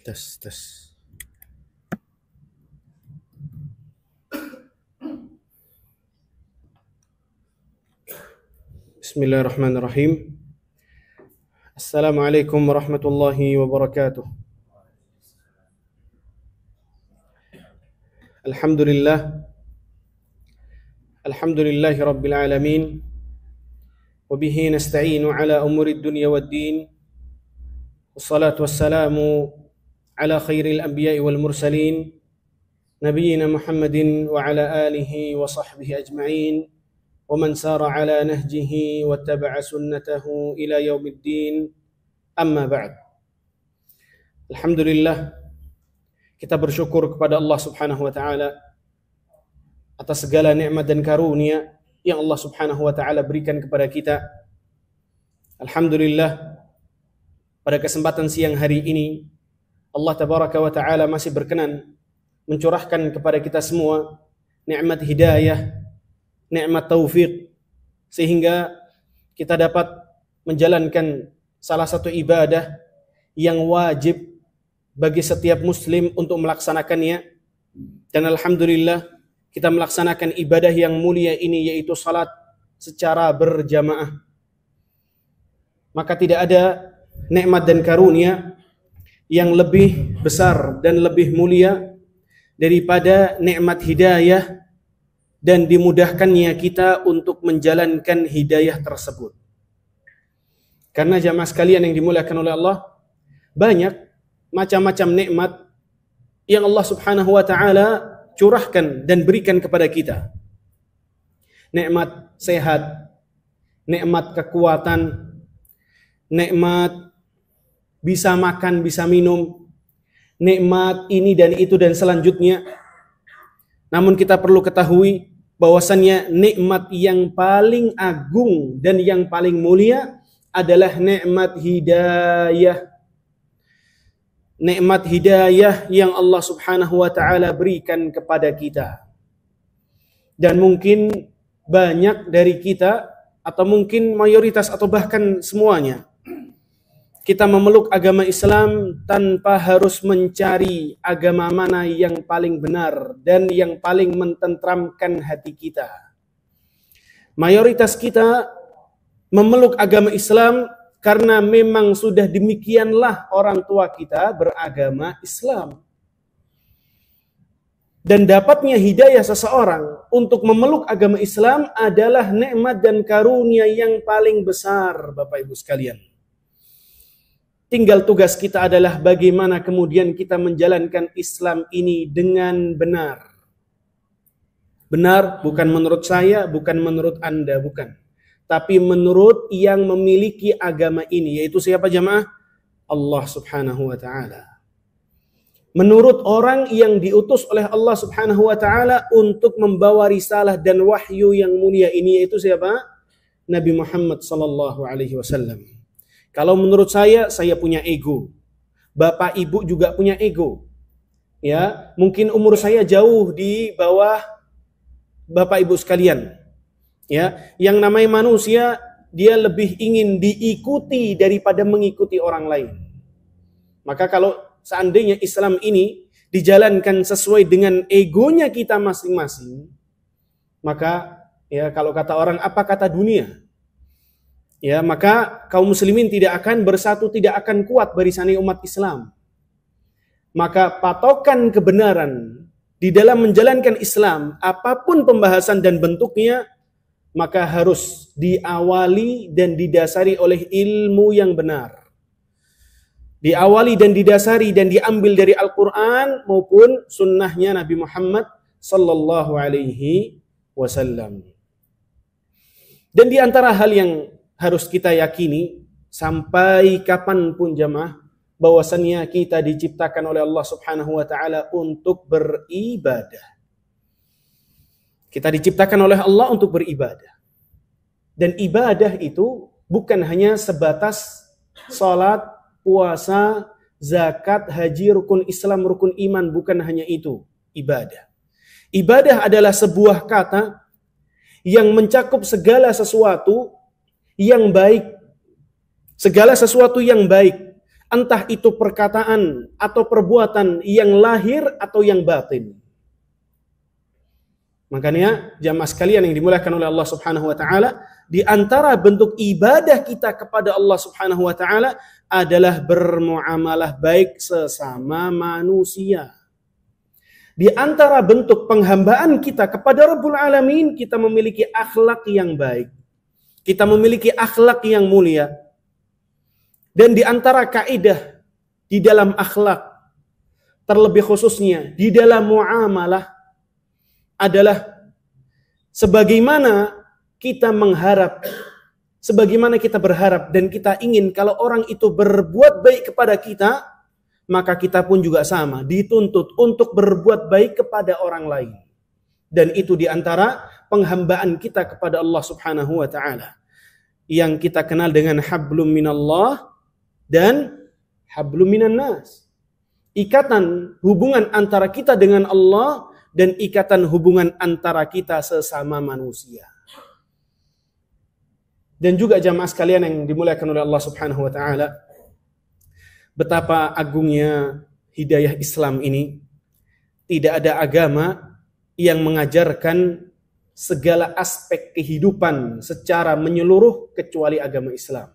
Tes, tes. Bismillahirrahmanirrahim. Assalamualaikum warahmatullahi wabarakatuh. Alhamdulillah. Alhamdulillahi rabbil alamin. Wabihi nasta'inu ala umuri dunya waddin. Wassalatu wassalamu ala khairil anbiya'i wal mursalin. Nabiyyina Muhammadin wa ala alihi wa sahbihi ajma'in. Wa man sara ala nahjihi wa taba'a sunnatahu ila yaumiddin. Amma ba'd. Alhamdulillah, kita bersyukur kepada Allah Subhanahu wa taala atas segala nikmat dan karunia yang Allah Subhanahu wa taala berikan kepada kita. Alhamdulillah, pada kesempatan siang hari ini Allah Tabaraka wa taala masih berkenan mencurahkan kepada kita semua nikmat hidayah, nikmat taufik, sehingga kita dapat menjalankan salah satu ibadah yang wajib bagi setiap muslim untuk melaksanakannya. Dan alhamdulillah kita melaksanakan ibadah yang mulia ini, yaitu salat secara berjamaah. Maka tidak ada nikmat dan karunia yang lebih besar dan lebih mulia daripada nikmat hidayah dan dimudahkannya kita untuk menjalankan hidayah tersebut. Karena jamaah sekalian yang dimuliakan oleh Allah, banyak macam-macam nikmat yang Allah Subhanahu wa taala curahkan dan berikan kepada kita. Nikmat sehat, nikmat kekuatan, nikmat bisa makan, bisa minum, nikmat ini dan itu dan selanjutnya. Namun kita perlu ketahui bahwasannya nikmat yang paling agung dan yang paling mulia adalah nikmat hidayah. Nikmat hidayah yang Allah Subhanahu wa taala berikan kepada kita. Dan mungkin banyak dari kita, atau mungkin mayoritas atau bahkan semuanya, kita memeluk agama Islam tanpa harus mencari agama mana yang paling benar dan yang paling mententramkan hati kita. Mayoritas kita memeluk agama Islam karena memang sudah demikianlah orang tua kita beragama Islam. Dan dapatnya hidayah seseorang untuk memeluk agama Islam adalah nikmat dan karunia yang paling besar, Bapak Ibu sekalian. Tinggal tugas kita adalah bagaimana kemudian kita menjalankan Islam ini dengan benar. Benar bukan menurut saya, bukan menurut Anda, bukan. Tapi menurut yang memiliki agama ini, yaitu siapa jamaah? Allah Subhanahu wa taala. Menurut orang yang diutus oleh Allah Subhanahu wa taala untuk membawa risalah dan wahyu yang mulia ini, yaitu siapa? Nabi Muhammad sallallahu alaihi wasallam. Kalau menurut saya punya ego. Bapak Ibu juga punya ego. Ya, mungkin umur saya jauh di bawah Bapak Ibu sekalian. Ya, yang namanya manusia, dia lebih ingin diikuti daripada mengikuti orang lain. Maka kalau seandainya Islam ini dijalankan sesuai dengan egonya kita masing-masing, maka ya kalau kata orang, apa kata dunia? Ya, maka kaum muslimin tidak akan bersatu, tidak akan kuat barisannya umat Islam. Maka patokan kebenaran di dalam menjalankan Islam, apapun pembahasan dan bentuknya, maka harus diawali dan didasari oleh ilmu yang benar. Diawali dan didasari dan diambil dari Al-Quran maupun sunnahnya Nabi Muhammad sallallahu alaihi wasallam. Dan di antara hal yang harus kita yakini sampai kapanpun jamaah, bahwasannya kita diciptakan oleh Allah Subhanahu wa taala untuk beribadah. Kita diciptakan oleh Allah untuk beribadah. Dan ibadah itu bukan hanya sebatas salat, puasa, zakat, haji, rukun Islam, rukun iman, bukan hanya itu ibadah. Ibadah adalah sebuah kata yang mencakup segala sesuatu yang baik. Segala sesuatu yang baik Entah itu perkataan atau perbuatan yang lahir atau yang batin. Makanya jamaah sekalian yang dimuliakan oleh Allah Subhanahu wa taala, di antara bentuk ibadah kita kepada Allah Subhanahu wa taala adalah bermuamalah baik sesama manusia. Di antara bentuk penghambaan kita kepada Rabbul Alamin, kita memiliki akhlak yang baik. Kita memiliki akhlak yang mulia. Dan di antara kaidah di dalam akhlak, terlebih khususnya di dalam muamalah, adalah sebagaimana kita mengharap, sebagaimana kita berharap dan kita ingin kalau orang itu berbuat baik kepada kita, maka kita pun juga sama, dituntut untuk berbuat baik kepada orang lain. Dan itu di antara penghambaan kita kepada Allah Subhanahu wa taala, yang kita kenal dengan hablum minallah dan hablum minan nas. Ikatan hubungan antara kita dengan Allah dan ikatan hubungan antara kita sesama manusia. Dan juga jamaah sekalian yang dimuliakan oleh Allah Subhanahu wa taala, betapa agungnya hidayah Islam ini. Tidak ada agama yang mengajarkan segala aspek kehidupan secara menyeluruh kecuali agama Islam.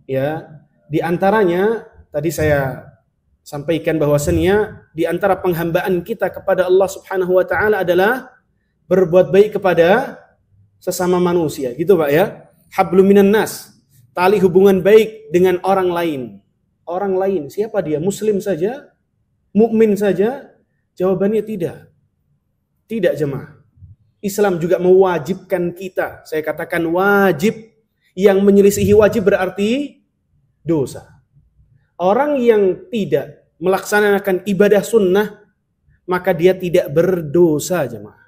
Ya, di antaranya tadi saya sampaikan bahwasannya di antara penghambaan kita kepada Allah Subhanahu wa taala adalah berbuat baik kepada sesama manusia, gitu Pak ya. Hablum minan nas, tali hubungan baik dengan orang lain. Orang lain, siapa dia? Muslim saja? Mukmin saja? Jawabannya tidak. Tidak jemaah. Islam juga mewajibkan kita, saya katakan wajib. Yang menyelisihi wajib berarti dosa. Orang yang tidak melaksanakan ibadah sunnah, maka dia tidak berdosa jemaah.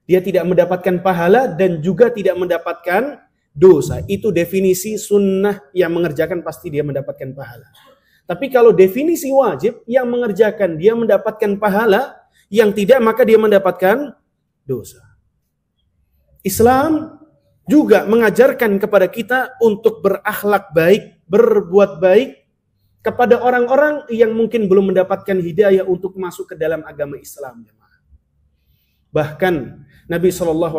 Dia tidak mendapatkan pahala dan juga tidak mendapatkan dosa. Itu definisi sunnah, yang mengerjakan pasti dia mendapatkan pahala. Tapi kalau definisi wajib, yang mengerjakan dia mendapatkan pahala, yang tidak maka dia mendapatkan dosa. Islam juga mengajarkan kepada kita untuk berakhlak baik, berbuat baik kepada orang-orang yang mungkin belum mendapatkan hidayah untuk masuk ke dalam agama Islam. Bahkan Nabi SAW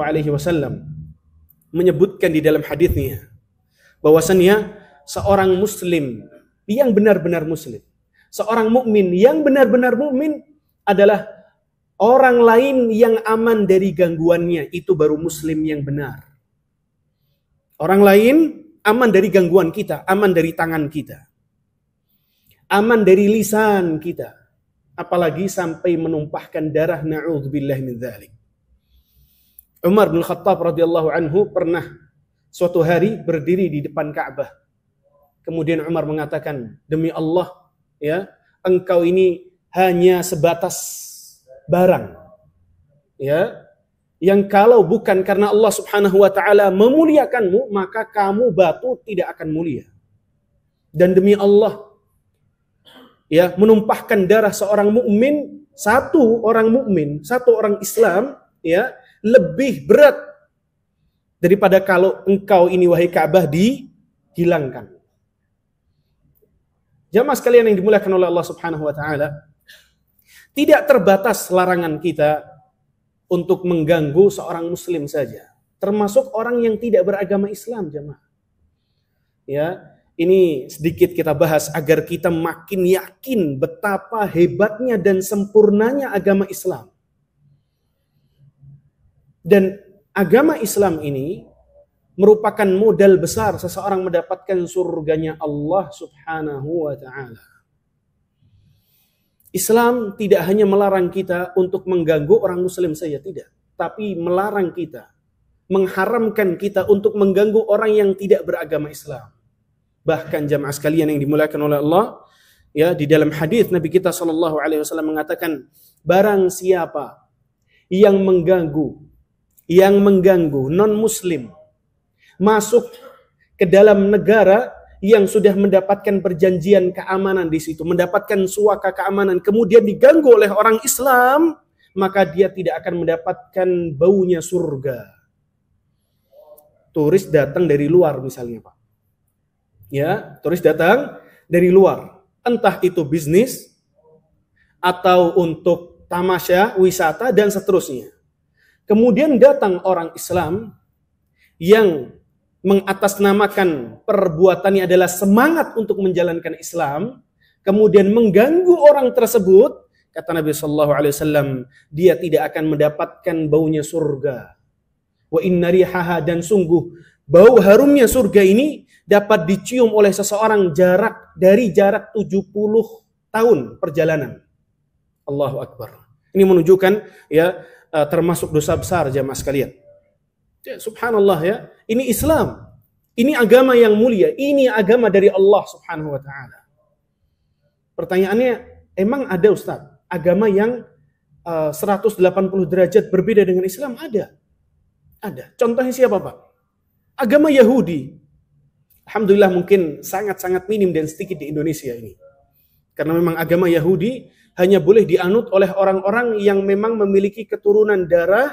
menyebutkan di dalam hadisnya bahwasannya seorang muslim yang benar-benar muslim, seorang mukmin yang benar-benar mukmin adalah orang lain yang aman dari gangguannya, itu baru muslim yang benar. Orang lain aman dari gangguan kita, aman dari tangan kita, aman dari lisan kita, apalagi sampai menumpahkan darah, na'udzubillah min dzalik. Umar bin Khattab radhiyallahu anhu pernah suatu hari berdiri di depan Ka'bah. Kemudian Umar mengatakan, demi Allah, ya, engkau ini hanya sebatas barang, ya, yang kalau bukan karena Allah Subhanahu wa taala memuliakanmu, maka kamu batu tidak akan mulia. Dan demi Allah, ya, menumpahkan darah seorang mukmin, satu orang mukmin, satu orang Islam, ya, lebih berat daripada kalau engkau ini wahai Ka'bah dihilangkan. Jamaah sekalian yang dimuliakan oleh Allah Subhanahu wa taala, tidak terbatas larangan kita untuk mengganggu seorang muslim saja, termasuk orang yang tidak beragama Islam, jemaah. Ya, ini sedikit kita bahas agar kita makin yakin betapa hebatnya dan sempurnanya agama Islam. Dan agama Islam ini merupakan modal besar seseorang mendapatkan surganya Allah Subhanahu wa taala. Islam tidak hanya melarang kita untuk mengganggu orang muslim saja, tidak. Tapi melarang kita, mengharamkan kita untuk mengganggu orang yang tidak beragama Islam. Bahkan jamaah sekalian yang dimuliakan oleh Allah, ya, di dalam hadis Nabi kita SAW mengatakan, barang siapa yang mengganggu non-muslim masuk ke dalam negara yang sudah mendapatkan perjanjian keamanan di situ, mendapatkan suaka keamanan, kemudian diganggu oleh orang Islam, maka dia tidak akan mendapatkan baunya surga. Turis datang dari luar misalnya, Pak. Ya, turis datang dari luar. Entah itu bisnis atau untuk tamasya, wisata dan seterusnya. Kemudian datang orang Islam yang mengatasnamakan perbuatannya adalah semangat untuk menjalankan Islam, kemudian mengganggu orang tersebut, kata Nabi Shallallahu Alaihi Wasallam, dia tidak akan mendapatkan baunya surga. Wa inna rihaha, dan sungguh bau harumnya surga ini dapat dicium oleh seseorang dari jarak 70 tahun perjalanan. Allahu Akbar. Ini menunjukkan ya termasuk dosa besar jamaah sekalian. Ya, subhanallah ya. Ini Islam. Ini agama yang mulia. Ini agama dari Allah Subhanahu wa taala. Pertanyaannya, emang ada Ustaz agama yang 180 derajat berbeda dengan Islam? Ada. Ada. Contohnya siapa, Pak? Agama Yahudi. Alhamdulillah mungkin sangat-sangat minim dan sedikit di Indonesia ini. Karena memang agama Yahudi hanya boleh dianut oleh orang-orang yang memang memiliki keturunan darah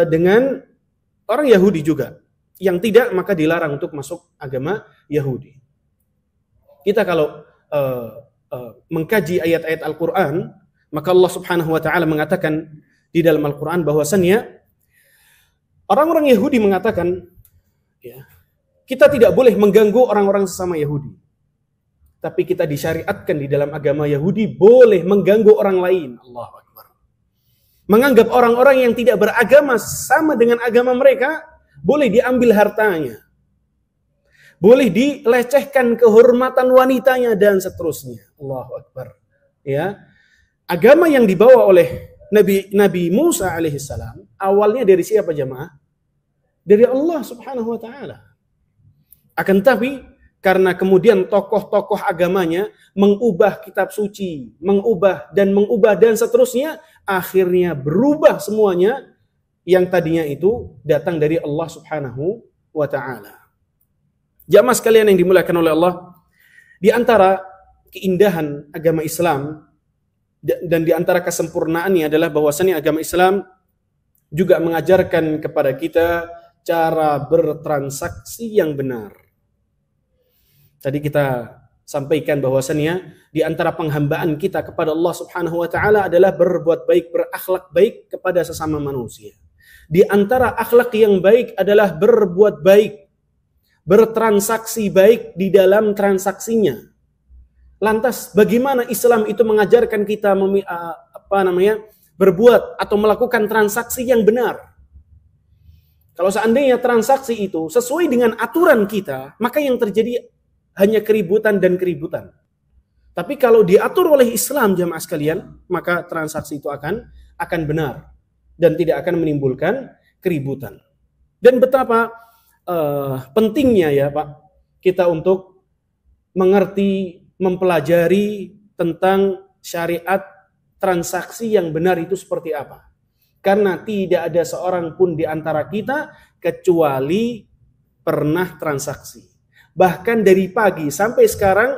dengan orang Yahudi juga. Yang tidak, maka dilarang untuk masuk agama Yahudi. Kita kalau mengkaji ayat-ayat Al-Quran, maka Allah Subhanahu wa ta'ala mengatakan di dalam Al-Quran bahwasannya orang-orang Yahudi mengatakan, ya, kita tidak boleh mengganggu orang-orang sesama Yahudi. Tapi kita disyariatkan di dalam agama Yahudi boleh mengganggu orang lain. Allahu Akbar. Menganggap orang-orang yang tidak beragama sama dengan agama mereka, boleh diambil hartanya. Boleh dilecehkan kehormatan wanitanya dan seterusnya. Allahu Akbar. Ya. Agama yang dibawa oleh Nabi Musa alaihissalam awalnya dari siapa jemaah? Dari Allah Subhanahu wa taala. Akan tetapi karena kemudian tokoh-tokoh agamanya mengubah kitab suci, mengubah dan seterusnya, akhirnya berubah semuanya yang tadinya itu datang dari Allah Subhanahu wa taala. Jamaah sekalian yang dimuliakan oleh Allah, di antara keindahan agama Islam dan di antara kesempurnaannya adalah bahwasannya agama Islam juga mengajarkan kepada kita cara bertransaksi yang benar. Tadi kita sampaikan bahwasannya di antara penghambaan kita kepada Allah Subhanahu wa taala adalah berbuat baik, berakhlak baik kepada sesama manusia. Di antara akhlak yang baik adalah berbuat baik, bertransaksi baik di dalam transaksinya. Lantas bagaimana Islam itu mengajarkan kita berbuat atau melakukan transaksi yang benar? Kalau seandainya transaksi itu sesuai dengan aturan kita, maka yang terjadi hanya keributan dan keributan. Tapi kalau diatur oleh Islam jamaah sekalian, maka transaksi itu akan benar dan tidak akan menimbulkan keributan. Dan betapa pentingnya ya Pak, kita untuk mengerti, mempelajari tentang syariat transaksi yang benar itu seperti apa. Karena tidak ada seorang pun di antara kita kecuali pernah transaksi. Bahkan dari pagi sampai sekarang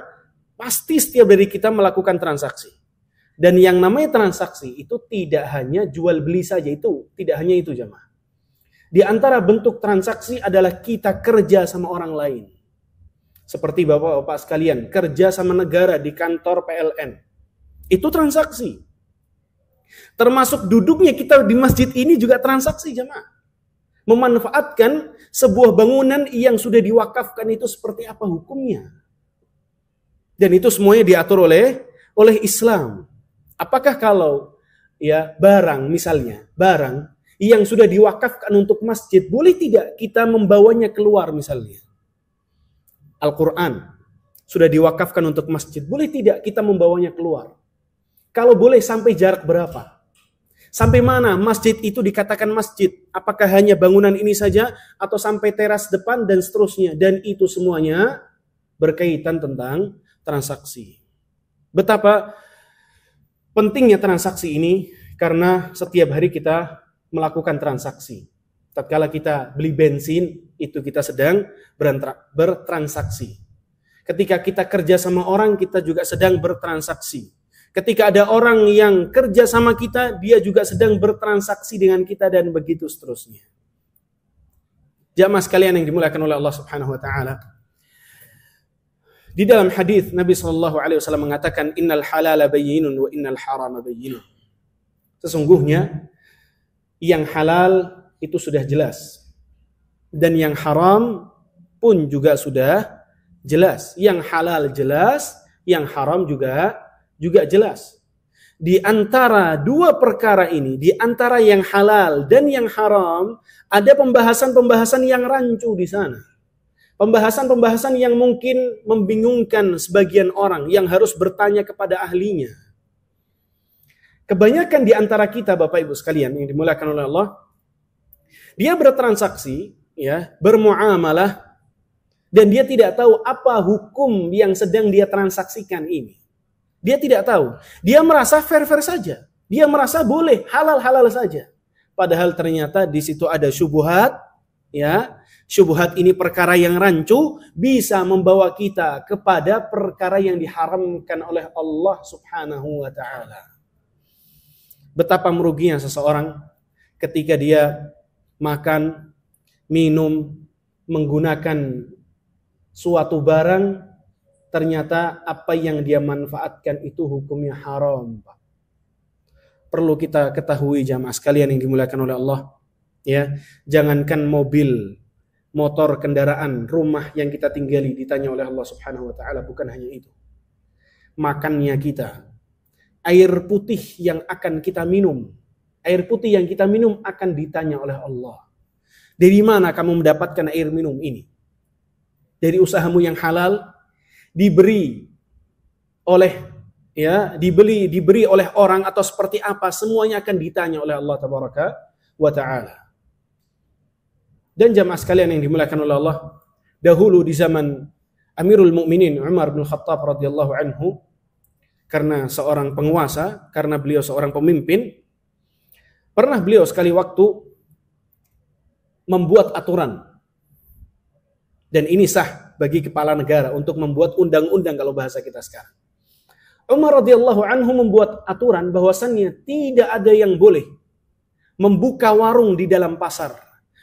pasti setiap dari kita melakukan transaksi. Dan yang namanya transaksi itu tidak hanya jual beli saja, itu tidak hanya itu jemaah. Di antara bentuk transaksi adalah kita kerja sama orang lain. Seperti bapak-bapak sekalian, kerja sama negara di kantor PLN. Itu transaksi. Termasuk duduknya kita di masjid ini juga transaksi jemaah. Memanfaatkan sebuah bangunan yang sudah diwakafkan itu seperti apa hukumnya. Dan itu semuanya diatur oleh Islam. Apakah kalau ya barang misalnya, barang yang sudah diwakafkan untuk masjid, boleh tidak kita membawanya keluar misalnya? Al-Quran sudah diwakafkan untuk masjid, boleh tidak kita membawanya keluar? Kalau boleh, sampai jarak berapa? Sampai mana masjid itu dikatakan masjid? Apakah hanya bangunan ini saja atau sampai teras depan dan seterusnya? Dan itu semuanya berkaitan tentang transaksi. Betapa pentingnya transaksi ini karena setiap hari kita melakukan transaksi. Tatkala kita beli bensin, itu kita sedang bertransaksi. Ketika kita kerja sama orang, kita juga sedang bertransaksi. Ketika ada orang yang kerja sama kita, dia juga sedang bertransaksi dengan kita dan begitu seterusnya. Jamaah sekalian yang dimuliakan oleh Allah Subhanahu wa taala. Di dalam hadis Nabi Shallallahu Alaihi Wasallam mengatakan, Innal halala bayyinun wa innal harama bayyinun. Sesungguhnya yang halal itu sudah jelas, dan yang haram pun juga sudah jelas. Yang halal jelas, yang haram juga jelas. Di antara dua perkara ini, di antara yang halal dan yang haram, ada pembahasan-pembahasan yang rancu di sana. Pembahasan-pembahasan yang mungkin membingungkan sebagian orang yang harus bertanya kepada ahlinya. Kebanyakan di antara kita, Bapak Ibu sekalian yang dimuliakan oleh Allah, dia bertransaksi, ya, bermuamalah, dan dia tidak tahu apa hukum yang sedang dia transaksikan ini. Dia tidak tahu. Dia merasa fair-fair saja. Dia merasa boleh, halal-halal saja. Padahal ternyata di situ ada syubhat, ya. Syubhat ini perkara yang rancu, bisa membawa kita kepada perkara yang diharamkan oleh Allah Subhanahu wa taala. Betapa meruginya seseorang ketika dia makan, minum, menggunakan suatu barang, ternyata apa yang dia manfaatkan itu hukumnya haram. Perlu kita ketahui jamaah sekalian yang dimuliakan oleh Allah, ya. Jangankan mobil, motor, kendaraan, rumah yang kita tinggali ditanya oleh Allah Subhanahu wa taala, bukan hanya itu. Makannya kita, air putih yang akan kita minum, air putih yang kita minum akan ditanya oleh Allah. Dari mana kamu mendapatkan air minum ini? Dari usahamu yang halal, diberi oleh, ya, diberi oleh orang, atau seperti apa, semuanya akan ditanya oleh Allah Tabaraka wa taala. Dan jamaah sekalian yang dimuliakan oleh Allah, dahulu di zaman Amirul Mukminin Umar bin Khattab radhiyallahu anhu, karena seorang penguasa, karena beliau seorang pemimpin, pernah beliau sekali waktu membuat aturan. Dan ini sah bagi kepala negara untuk membuat undang-undang kalau bahasa kita sekarang. Umar radhiyallahu anhu membuat aturan bahwasannya tidak ada yang boleh membuka warung di dalam pasar,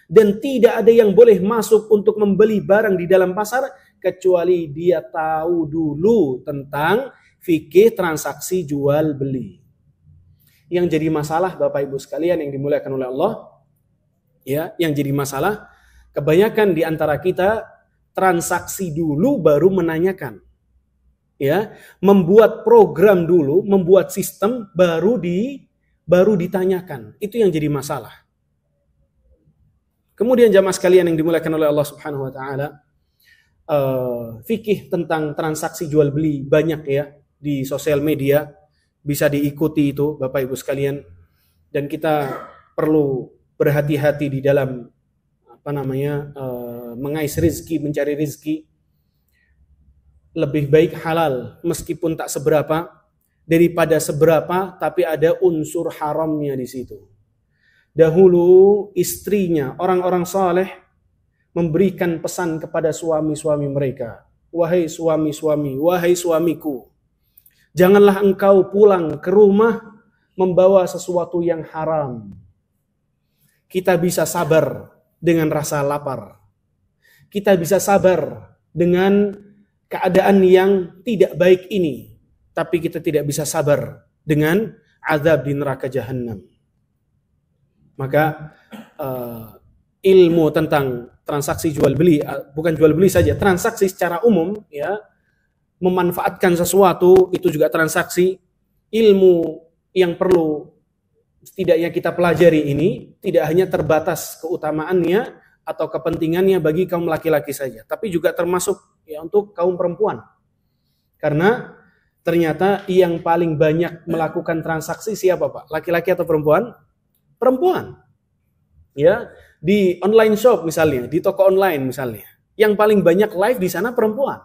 dan tidak ada yang boleh masuk untuk membeli barang di dalam pasar kecuali dia tahu dulu tentang fikih transaksi jual beli. Yang jadi masalah, Bapak Ibu sekalian yang dimuliakan oleh Allah, ya, yang jadi masalah, kebanyakan di antara kita transaksi dulu baru menanyakan, ya, membuat program dulu, membuat sistem baru ditanyakan. Itu yang jadi masalah. Kemudian jamaah sekalian yang dimuliakan oleh Allah Subhanahu wa taala, fikih tentang transaksi jual beli banyak, ya, di sosial media, bisa diikuti itu Bapak Ibu sekalian, dan kita perlu berhati-hati di dalam mengais rezeki, mencari rezeki. Lebih baik halal meskipun tak seberapa daripada seberapa tapi ada unsur haramnya di situ. Dahulu istrinya, orang-orang saleh memberikan pesan kepada suami-suami mereka, wahai suami-suami, wahai suamiku, janganlah engkau pulang ke rumah membawa sesuatu yang haram. Kita bisa sabar dengan rasa lapar. Kita bisa sabar dengan keadaan yang tidak baik ini, tapi kita tidak bisa sabar dengan azab di neraka jahanam. Maka ilmu tentang transaksi jual beli, bukan jual beli saja, transaksi secara umum, ya, memanfaatkan sesuatu itu juga transaksi. Ilmu yang perlu setidaknya kita pelajari ini tidak hanya terbatas keutamaannya atau kepentingannya bagi kaum laki-laki saja, tapi juga termasuk, ya, untuk kaum perempuan. Karena ternyata yang paling banyak melakukan transaksi siapa, Pak? Laki-laki atau perempuan? Perempuan. Ya, di online shop misalnya, di toko online misalnya, yang paling banyak live di sana perempuan.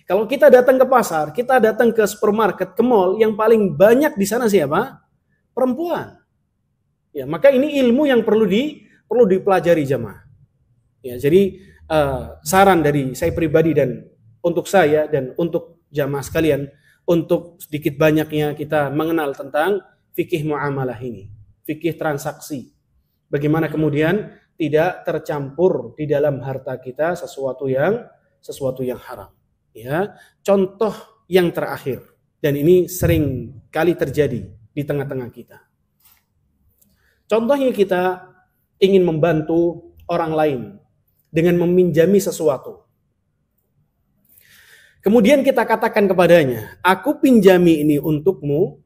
Kalau kita datang ke pasar, kita datang ke supermarket, ke mall, yang paling banyak di sana siapa? Perempuan. Ya, maka ini ilmu yang perlu dipelajari jemaah. Ya, jadi saran dari saya pribadi dan untuk saya dan untuk jamaah sekalian, untuk sedikit banyaknya kita mengenal tentang fikih muamalah ini, fikih transaksi. Bagaimana kemudian tidak tercampur di dalam harta kita sesuatu yang haram. Ya, contoh yang terakhir, dan ini sering kali terjadi di tengah-tengah kita. Contohnya kita ingin membantu orang lain dengan meminjami sesuatu. Kemudian kita katakan kepadanya, aku pinjami ini untukmu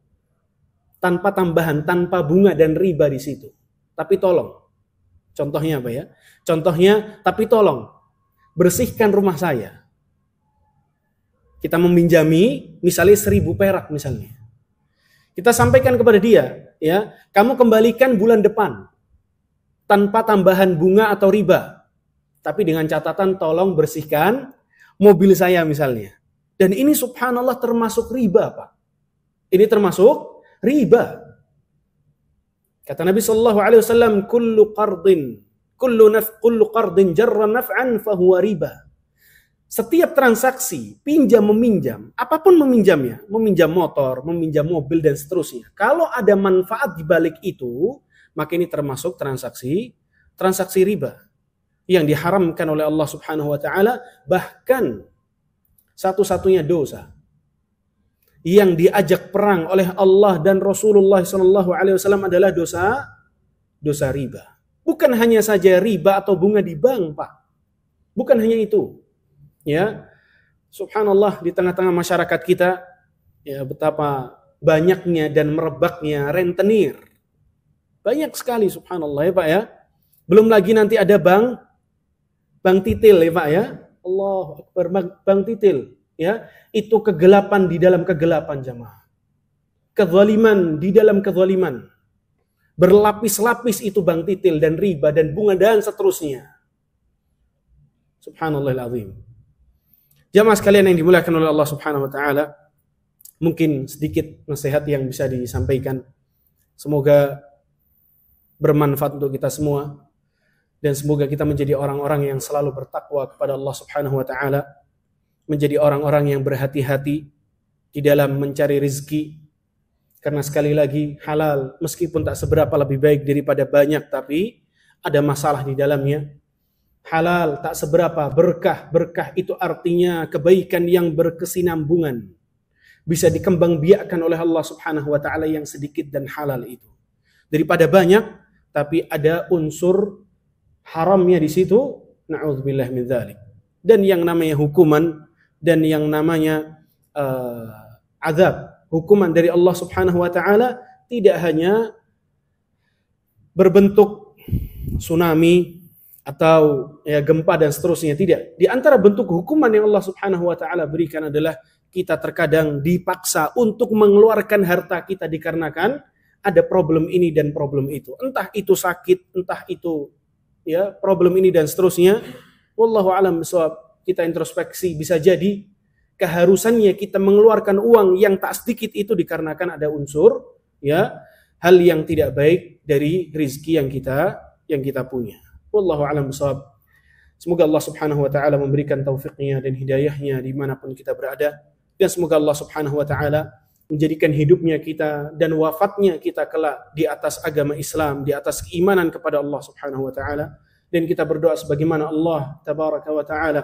tanpa tambahan, tanpa bunga dan riba di situ. Tapi tolong, contohnya apa ya? Contohnya, tapi tolong bersihkan rumah saya. Kita meminjami misalnya 1.000 perak misalnya. Kita sampaikan kepada dia, ya, kamu kembalikan bulan depan tanpa tambahan bunga atau riba. Tapi dengan catatan tolong bersihkan mobil saya misalnya. Dan ini subhanallah termasuk riba, Pak. Ini termasuk riba. Kata Nabi sallallahu alaihi wasallam, kullu qardin jarra naf'an fahuwa riba. Setiap transaksi pinjam meminjam, apapun meminjamnya, meminjam motor, meminjam mobil dan seterusnya. Kalau ada manfaat di balik itu, maka ini termasuk transaksi riba yang diharamkan oleh Allah Subhanahu wa taala, bahkan satu-satunya dosa yang diajak perang oleh Allah dan Rasulullah sallallahu alaihi wasallam adalah dosa riba. Bukan hanya saja riba atau bunga di bank, Pak. Bukan hanya itu. Ya, subhanallah, di tengah-tengah masyarakat kita, ya, betapa banyaknya dan merebaknya rentenir. Banyak sekali subhanallah ya Pak ya. Belum lagi nanti ada bank titil ya Pak ya. Allahu Akbar, bank titil ya. Itu kegelapan di dalam kegelapan jamaah. Kezaliman di dalam kezaliman. Berlapis-lapis itu bank titil dan riba dan bunga dan seterusnya. Subhanallahil azim. Jamaah sekalian yang dimuliakan oleh Allah Subhanahu wa taala, mungkin sedikit nasihat yang bisa disampaikan. Semoga bermanfaat untuk kita semua dan semoga kita menjadi orang-orang yang selalu bertakwa kepada Allah Subhanahu wa taala, menjadi orang-orang yang berhati-hati di dalam mencari rezeki. Karena sekali lagi halal meskipun tak seberapa lebih baik daripada banyak, tapi ada masalah di dalamnya. Halal tak seberapa, berkah itu artinya kebaikan yang berkesinambungan. Bisa dikembangbiakkan oleh Allah Subhanahu wa taala yang sedikit dan halal itu. Daripada banyak tapi ada unsur haramnya di situ, na'udzubillah min dzalik. Dan yang namanya hukuman dan yang namanya azab, hukuman dari Allah Subhanahu wa taala tidak hanya berbentuk tsunami atau ya, gempa dan seterusnya, tidak. Di antara bentuk hukuman yang Allah Subhanahu wa taala berikan adalah kita terkadang dipaksa untuk mengeluarkan harta kita dikarenakan ada problem ini dan problem itu. Entah itu sakit, entah itu ya problem ini dan seterusnya. Wallahu a'lam bishawab. Kita introspeksi, bisa jadi keharusannya kita mengeluarkan uang yang tak sedikit itu dikarenakan ada unsur ya hal yang tidak baik dari rizki yang kita punya. Wallahu a'lam bishawab. Semoga Allah Subhanahu wa taala memberikan taufiknya dan hidayahnya dimanapun kita berada, dan semoga Allah Subhanahu wa taala menjadikan hidupnya kita dan wafatnya kita kelak di atas agama Islam, di atas keimanan kepada Allah Subhanahu wa taala. Dan kita berdoa sebagaimana Allah tabaraka wa taala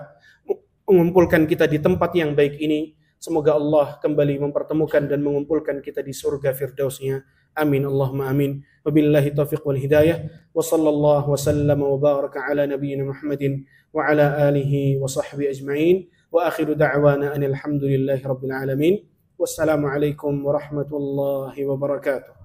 mengumpulkan kita di tempat yang baik ini. Semoga Allah kembali mempertemukan dan mengumpulkan kita di surga firdausnya. Amin Allahumma amin. Wabillahi taufiq wal hidayah. Wa sallallahu wa sallam wa baraka ala nabiyyina Muhammadin wa ala alihi wa sahbihi ajma'in. Wa akhiru da'wana anil hamdulillahi rabbil alamin. Wassalamu alaikum warahmatullahi wabarakatuh.